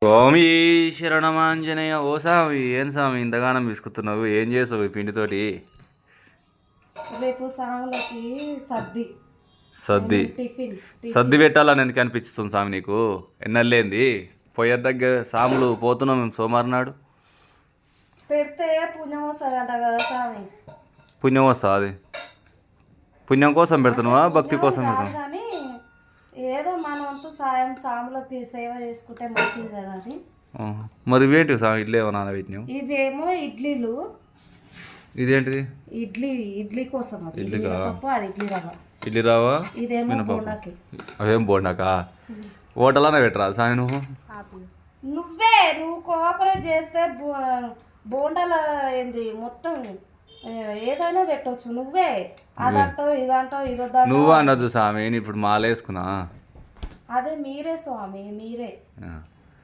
స్వామి శరణమాంజనేయ. ఓ స్వామి, ఏం స్వామి ఇంతగానం విసుకుతున్నావు? ఏం చేస్తావు ఈ పిండితోటి? రేపు సాములకి సద్ది పెట్టాలని ఎందుకు అనిపిస్తుంది స్వామి నీకు? ఎన్నెళ్ళేంది పొయ్య దగ్గర సాములు పోతున్నాం మేము సోమవారం నాడు. పెడితే పుణ్యం వస్తుందంట కదా స్వామి. పుణ్యం వస్తా? అది పుణ్యం కోసం పెడుతున్నావా భక్తి కోసం పెడుతున్నావా? కానీ ఏదో మన వంతు సాయం సాములకి సేవ చేసుకుంటే మంచిది కదా అని. మరి ఏంటి స్వామి ఇడ్లీ ఏమో నానబెట్టినావు? ఇదేమో ఇడ్లీలు. ఇదేంటిది? ఇడ్లీ కోసం. ఇడ్లీ రవ్వ. ఇడ్లీ రవ్వ. ఇదేమో బోండాకి. అవేం బోండాకా? హోటల్లోనే పెట్టరా స్వామి నువ్వు? నువ్వు కోఆపరేట్ చేస్తే బోండాల ఏంది మొత్తం ఏదైనా పెట్టవచ్చు. నువ్వే అదంటావు ఇదంటావు ఇదొద్దా. నువ్వు అనొద్దు స్వామి, నేను ఇప్పుడు మాలేసుకున్నా. అదే మీరే స్వామి, మీరే.